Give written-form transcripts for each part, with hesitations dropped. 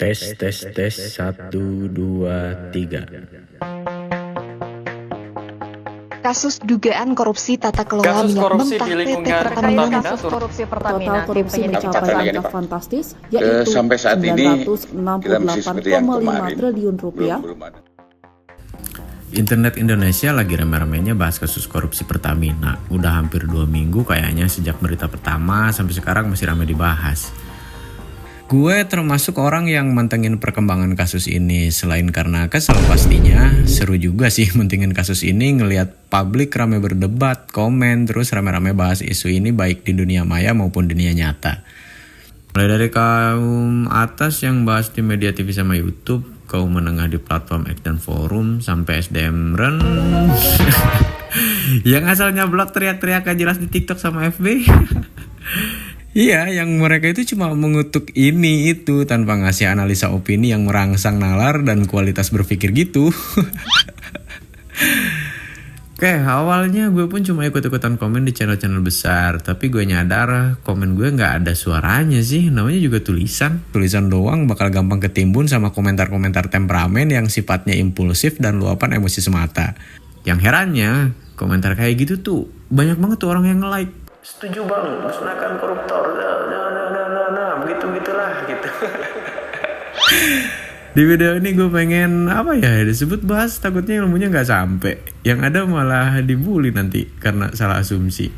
Tes, tes, tes, 1, 2, 3. Kasus dugaan korupsi tata kelola Kasus minyak korupsi mentah di PT lingkungan Pertamina. Pertamina. Kasus korupsi Pertamina. Total korupsi mencapai angka fantastis, yaitu sampai saat ini kita masih seperti yang 968,5 kemarin, triliun rupiah. belum ada. Internet Indonesia lagi rame-ramenya bahas kasus korupsi Pertamina. Udah hampir 2 minggu kayaknya sejak berita pertama sampai sekarang masih ramai dibahas. Gue termasuk orang yang mantengin perkembangan kasus ini. Selain karena kesel pastinya, seru juga sih mentingin kasus ini ngelihat publik rame berdebat, komen, terus rame-rame bahas isu ini baik di dunia maya maupun dunia nyata. Mulai dari kaum atas yang bahas di media TV sama YouTube, kaum menengah di platform X dan forum, sampai SDM Ren yang asalnya blog teriak-teriak gak jelas di TikTok sama FB. Iya, yang mereka itu cuma mengutuk ini itu tanpa ngasih analisa opini yang merangsang nalar dan kualitas berpikir gitu. Oke, awalnya gue pun cuma ikut-ikutan komen di channel-channel besar, tapi gue nyadar komen gue nggak ada suaranya sih, namanya juga tulisan doang bakal gampang ketimbun sama komentar-komentar temperamen yang sifatnya impulsif dan luapan emosi semata. Yang herannya, komentar kayak gitu tuh banyak banget tuh orang yang nge-like. Setuju bang, musnahkan koruptor, begitulah gitu. Di video ini gue pengen disebut bahas, takutnya ilmunya nggak sampai. Yang ada malah dibully nanti karena salah asumsi.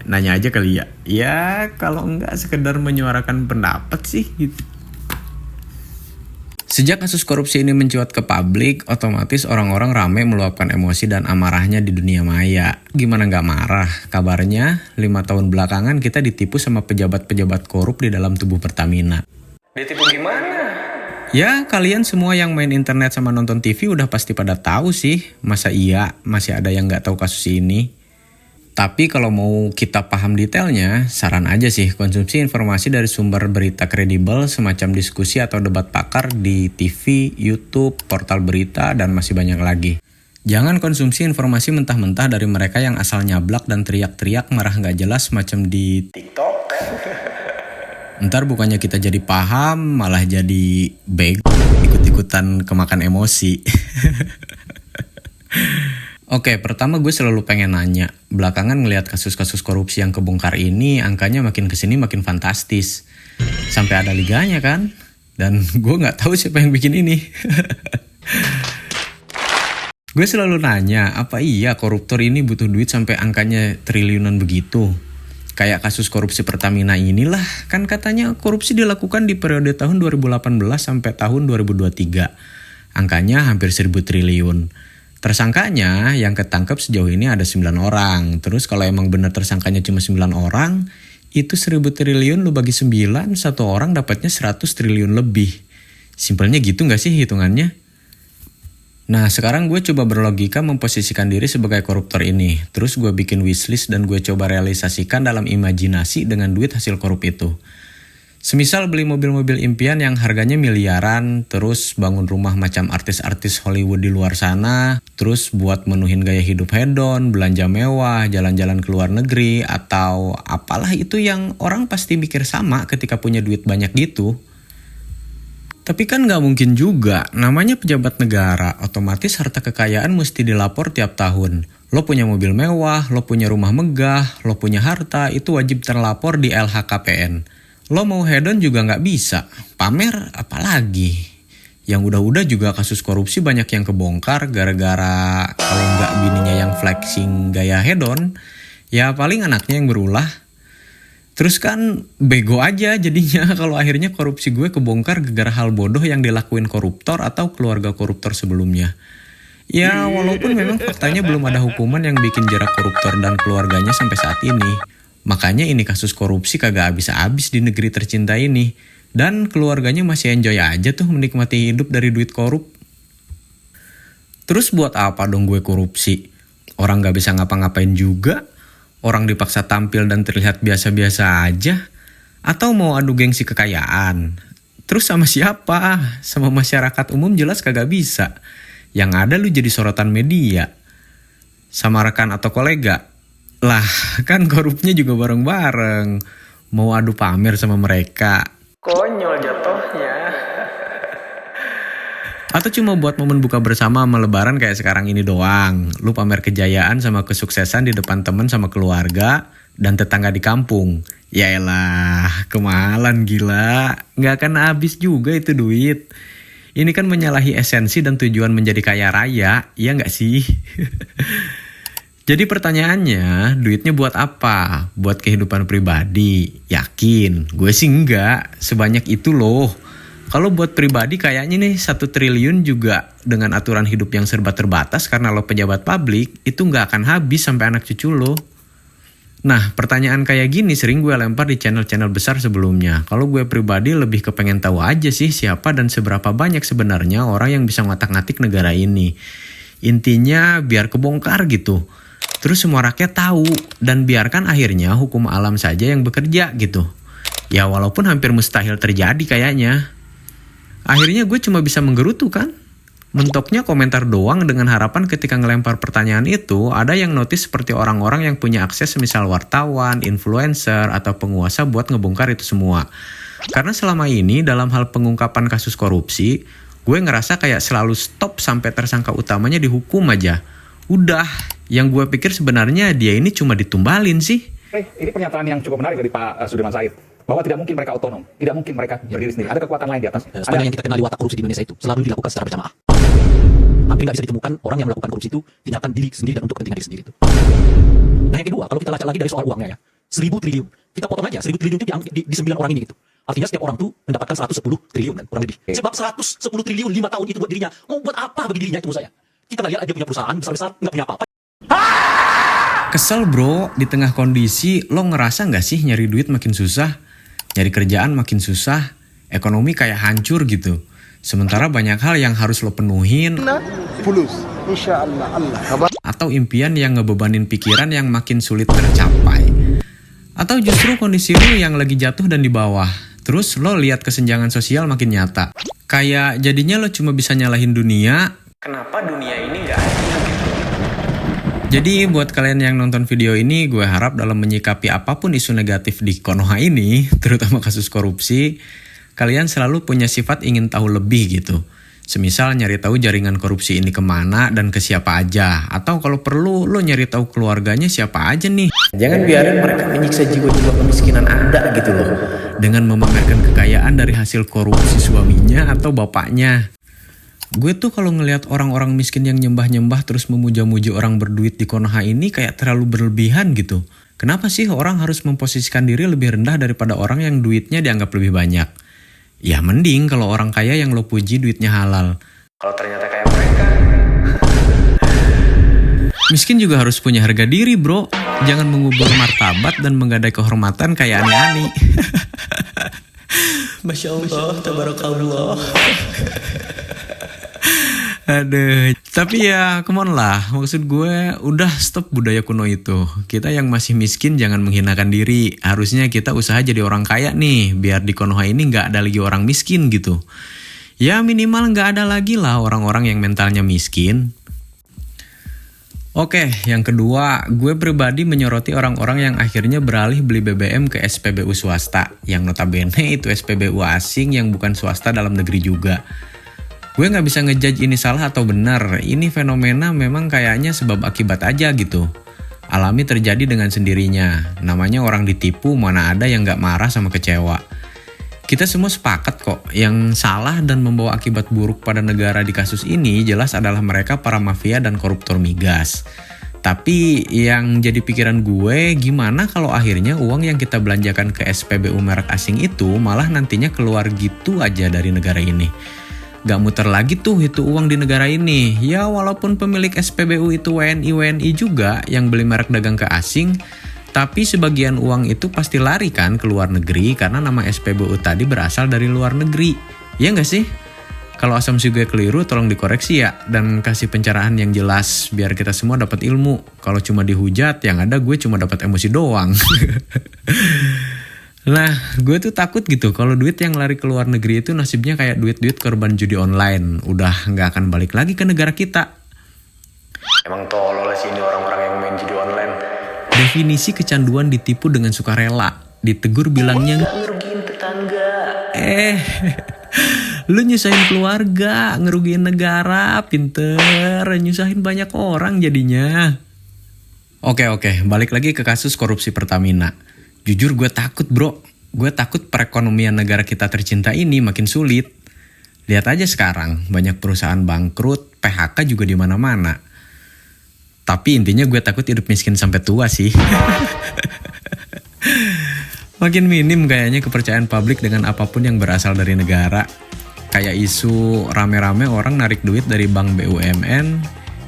Nanya aja kali ya. Ya kalau enggak sekedar menyuarakan pendapat sih gitu. Sejak kasus korupsi ini mencuat ke publik, otomatis orang-orang rame meluapkan emosi dan amarahnya di dunia maya. Gimana nggak marah? Kabarnya 5 tahun belakangan kita ditipu sama pejabat-pejabat korup di dalam tubuh Pertamina. Ditipu gimana? Ya, kalian semua yang main internet sama nonton TV udah pasti pada tahu sih. Masa iya masih ada yang nggak tahu kasus ini? Tapi kalau mau kita paham detailnya, saran aja sih konsumsi informasi dari sumber berita kredibel semacam diskusi atau debat pakar di TV, YouTube, portal berita, dan masih banyak lagi. Jangan konsumsi informasi mentah-mentah dari mereka yang asal nyablak dan teriak-teriak marah nggak jelas macam di TikTok. Ntar bukannya kita jadi paham, malah jadi bego, ikut-ikutan kemakan emosi. Oke, pertama gue selalu pengen nanya, belakangan ngelihat kasus-kasus korupsi yang kebongkar ini, angkanya makin kesini makin fantastis. Sampai ada liganya kan? Dan gue gak tahu siapa yang bikin ini. Gue selalu nanya, apa iya koruptor ini butuh duit sampai angkanya triliunan begitu? Kayak kasus korupsi Pertamina inilah, kan katanya korupsi dilakukan di periode tahun 2018 sampai tahun 2023. Angkanya hampir 1.000 triliun. Tersangkanya yang ketangkep sejauh ini ada 9 orang. Terus kalau emang benar tersangkanya cuma 9 orang, itu 1.000 triliun lu bagi 9, satu orang dapatnya 100 triliun lebih. Simpelnya gitu gak sih hitungannya? Nah sekarang gue coba berlogika memposisikan diri sebagai koruptor ini. Terus gue bikin wishlist dan gue coba realisasikan dalam imajinasi dengan duit hasil korup itu. Semisal beli mobil-mobil impian yang harganya miliaran, terus bangun rumah macam artis-artis Hollywood di luar sana, terus buat menuhin gaya hidup hedon, belanja mewah, jalan-jalan ke luar negeri, atau apalah itu yang orang pasti mikir sama ketika punya duit banyak gitu. Tapi kan gak mungkin juga, namanya pejabat negara, otomatis harta kekayaan mesti dilapor tiap tahun. Lo punya mobil mewah, lo punya rumah megah, lo punya harta, itu wajib terlapor di LHKPN. Lo mau hedon juga nggak bisa, pamer apalagi. Yang udah-udah juga kasus korupsi banyak yang kebongkar gara-gara kalau nggak bininya yang flexing gaya hedon, ya paling anaknya yang berulah. Terus kan bego aja jadinya kalau akhirnya korupsi gue kebongkar gara-gara hal bodoh yang dilakuin koruptor atau keluarga koruptor sebelumnya. Ya walaupun memang faktanya belum ada hukuman yang bikin jerak koruptor dan keluarganya sampai saat ini. Makanya ini kasus korupsi kagak habis-habis di negeri tercinta ini. Dan keluarganya masih enjoy aja tuh menikmati hidup dari duit korup. Terus buat apa dong gue korupsi? Orang gak bisa ngapa-ngapain juga? Orang dipaksa tampil dan terlihat biasa-biasa aja? Atau mau adu gengsi kekayaan? Terus sama siapa? Sama masyarakat umum jelas kagak bisa. Yang ada lu jadi sorotan media. Sama rekan atau kolega? Lah, kan korupnya juga bareng-bareng. Mau adu pamer sama mereka. Konyol jatuhnya. Atau cuma buat momen buka bersama sama lebaran kayak sekarang ini doang. Lu pamer kejayaan sama kesuksesan di depan teman sama keluarga dan tetangga di kampung. Yaelah, kemahalan gila. Nggak akan habis juga itu duit. Ini kan menyalahi esensi dan tujuan menjadi kaya raya, ya nggak sih? Jadi pertanyaannya, duitnya buat apa? Buat kehidupan pribadi? Yakin? Gue sih enggak, sebanyak itu loh. Kalau buat pribadi kayaknya nih 1 triliun juga dengan aturan hidup yang serba terbatas karena lo pejabat publik, itu nggak akan habis sampai anak cucu lo. Nah, pertanyaan kayak gini sering gue lempar di channel-channel besar sebelumnya. Kalau gue pribadi lebih kepengen tahu aja sih siapa dan seberapa banyak sebenarnya orang yang bisa ngotak-ngatik negara ini. Intinya biar kebongkar gitu. Terus semua rakyat tahu dan biarkan akhirnya hukum alam saja yang bekerja gitu. Ya walaupun hampir mustahil terjadi kayaknya. Akhirnya gue cuma bisa menggerutu kan. Mentoknya komentar doang dengan harapan ketika ngelempar pertanyaan itu ada yang notice seperti orang-orang yang punya akses misal wartawan, influencer, atau penguasa buat ngebongkar itu semua. Karena selama ini dalam hal pengungkapan kasus korupsi, gue ngerasa kayak selalu stop sampai tersangka utamanya dihukum aja. Udah, yang gue pikir sebenarnya dia ini cuma ditumbalin sih. Ini pernyataan yang cukup menarik dari Pak Sudirman Said. Bahwa tidak mungkin mereka otonom, tidak mungkin mereka berdiri sendiri. Ada kekuatan lain di atas. Sepanjang yang kita kenali watak korupsi di Indonesia itu selalu dilakukan secara berjamaah. Hampir nggak bisa ditemukan orang yang melakukan korupsi itu tindakan diri sendiri dan untuk kepentingan diri sendiri itu. Nah yang kedua, kalau kita lacak lagi dari soal uangnya ya, 1.000 triliun. Kita potong aja 1.000 triliun itu di 9 orang ini gitu. Artinya setiap orang tuh mendapatkan 110 triliun kan, kurang lebih. Sebab 110 triliun 5 tahun itu buat dirinya. Mau buat apa bagi dirinya itu menurut saya? Kita nggak lihat aja punya perusahaan besar-besar, nggak punya apa-apa. Kesel bro, di tengah kondisi lo ngerasa nggak sih nyari duit makin susah? Nyari kerjaan makin susah, ekonomi kayak hancur gitu. Sementara banyak hal yang harus lo penuhin, atau impian yang ngebebanin pikiran yang makin sulit tercapai. Atau justru kondisi lo yang lagi jatuh dan di bawah, terus lo lihat kesenjangan sosial makin nyata. Kayak jadinya lo cuma bisa nyalahin dunia. Kenapa dunia ini nggak adil gitu? Jadi buat kalian yang nonton video ini, gue harap dalam menyikapi apapun isu negatif di Konoha ini, terutama kasus korupsi, kalian selalu punya sifat ingin tahu lebih gitu. Semisal nyari tahu jaringan korupsi ini kemana dan ke siapa aja. Atau kalau perlu lo nyari tahu keluarganya siapa aja nih. Jangan biarin mereka menyiksa jiwa-jiwa kemiskinan Anda gitu loh. Dengan memamerkan kekayaan dari hasil korupsi suaminya atau bapaknya. Gue tuh kalau ngelihat orang-orang miskin yang nyembah-nyembah terus memuja-muji orang berduit di Konoha ini kayak terlalu berlebihan gitu. Kenapa sih orang harus memposisikan diri lebih rendah daripada orang yang duitnya dianggap lebih banyak? Ya mending kalau orang kaya yang lo puji duitnya halal. Kalau ternyata kayak mereka. Miskin juga harus punya harga diri bro. Jangan mengubur martabat dan menggadai kehormatan kayak ani-ani. Masya Allah, tabarakallah. Aduh, tapi ya come on lah, maksud gue udah stop budaya kuno itu. Kita yang masih miskin jangan menghinakan diri. Harusnya kita usaha jadi orang kaya nih, biar di Konoha ini gak ada lagi orang miskin gitu. Ya minimal gak ada lagi lah orang-orang yang mentalnya miskin. Oke, yang kedua, gue pribadi menyoroti orang-orang yang akhirnya beralih beli BBM ke SPBU swasta. Yang notabene itu SPBU asing yang bukan swasta dalam negeri juga. Gue gak bisa ngejudge ini salah atau benar, ini fenomena memang kayaknya sebab akibat aja gitu. Alami terjadi dengan sendirinya, namanya orang ditipu mana ada yang gak marah sama kecewa. Kita semua sepakat kok, yang salah dan membawa akibat buruk pada negara di kasus ini jelas adalah mereka para mafia dan koruptor migas. Tapi yang jadi pikiran gue, gimana kalau akhirnya uang yang kita belanjakan ke SPBU merek asing itu malah nantinya keluar gitu aja dari negara ini. Gak muter lagi tuh itu uang di negara ini. Ya walaupun pemilik SPBU itu WNI juga yang beli merek dagang ke asing, tapi sebagian uang itu pasti lari kan ke luar negeri karena nama SPBU tadi berasal dari luar negeri. Ya gak sih? Kalau asumsi gue keliru tolong dikoreksi ya, dan kasih pencerahan yang jelas biar kita semua dapat ilmu. Kalau cuma dihujat yang ada gue cuma dapat emosi doang. Nah, gue tuh takut gitu kalau duit yang lari ke luar negeri itu nasibnya kayak duit-duit korban judi online. Udah nggak akan balik lagi ke negara kita. Emang tolol sih ini orang-orang yang main judi online. Definisi kecanduan ditipu dengan sukarela. Ditegur bilangnya ngerugiin tetangga. Lu nyusahin keluarga, ngerugiin negara, pinter, nyusahin banyak orang jadinya. Oke, balik lagi ke kasus korupsi Pertamina. Jujur gue takut bro, gue takut perekonomian negara kita tercinta ini makin sulit. Lihat aja sekarang, banyak perusahaan bangkrut, PHK juga di mana-mana. Tapi intinya gue takut hidup miskin sampai tua sih. Makin minim kayaknya kepercayaan publik dengan apapun yang berasal dari negara. Kayak isu rame-rame orang narik duit dari bank BUMN,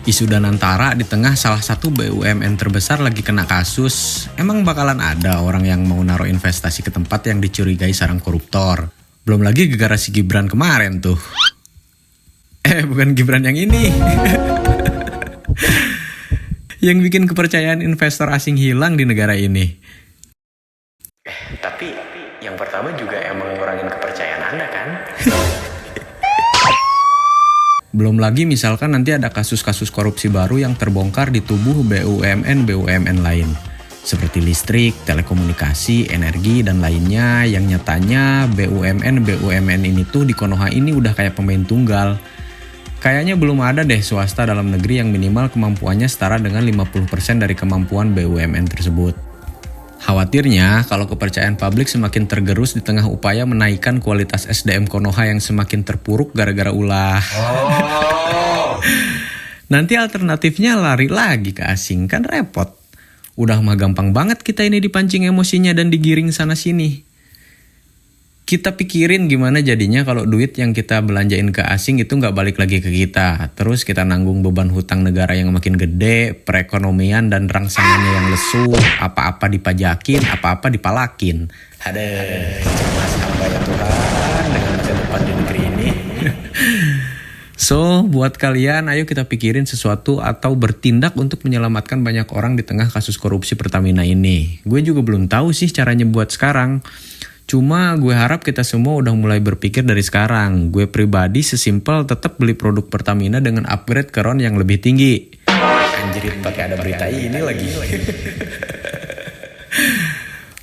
isu Danantara di tengah salah satu BUMN terbesar lagi kena kasus. Emang bakalan ada orang yang mau naruh investasi ke tempat yang dicurigai sarang koruptor. Belum lagi gegara si Gibran kemarin tuh. Bukan Gibran yang ini. Yang bikin kepercayaan investor asing hilang di negara ini. Tapi yang pertama juga emang ngurangin kepercayaan Anda kan? Belum lagi misalkan nanti ada kasus-kasus korupsi baru yang terbongkar di tubuh BUMN lain. Seperti listrik, telekomunikasi, energi, dan lainnya yang nyatanya BUMN ini tuh di Konoha ini udah kayak pemain tunggal. Kayaknya belum ada deh swasta dalam negeri yang minimal kemampuannya setara dengan 50% dari kemampuan BUMN tersebut. Khawatirnya kalau kepercayaan publik semakin tergerus di tengah upaya menaikkan kualitas SDM Konoha yang semakin terpuruk gara-gara ulah. Nanti alternatifnya lari lagi ke asing, kan repot. Udah mah gampang banget kita ini dipancing emosinya dan digiring sana sini. Kita pikirin gimana jadinya kalau duit yang kita belanjain ke asing itu nggak balik lagi ke kita. Terus kita nanggung beban hutang negara yang makin gede, perekonomian dan rangsangannya yang lesu, apa-apa dipajakin, apa-apa dipalakin. Mas hamba ya Tuhan dengan masa depan di negeri ini. So, buat kalian, ayo kita pikirin sesuatu atau bertindak untuk menyelamatkan banyak orang di tengah kasus korupsi Pertamina ini. Gue juga belum tahu sih caranya buat sekarang. Cuma gue harap kita semua udah mulai berpikir dari sekarang. Gue pribadi sesimpel tetap beli produk Pertamina dengan upgrade ke RON yang lebih tinggi. Anjir, pakai ada berita ini lagi.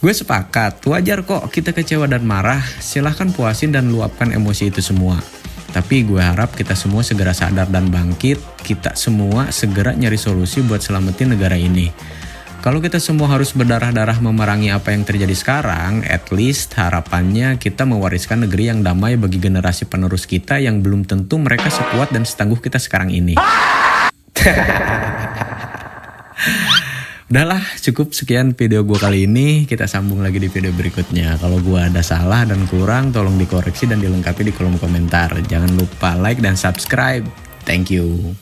Gue sepakat, wajar kok kita kecewa dan marah. Silahkan puasin dan luapkan emosi itu semua. Tapi gue harap kita semua segera sadar dan bangkit. Kita semua segera nyari solusi buat selamatin negara ini. Kalau kita semua harus berdarah-darah memerangi apa yang terjadi sekarang, at least harapannya kita mewariskan negeri yang damai bagi generasi penerus kita yang belum tentu mereka sekuat dan setangguh kita sekarang ini. Udahlah, cukup sekian video gue kali ini. Kita sambung lagi di video berikutnya. Kalau gue ada salah dan kurang, tolong dikoreksi dan dilengkapi di kolom komentar. Jangan lupa like dan subscribe. Thank you.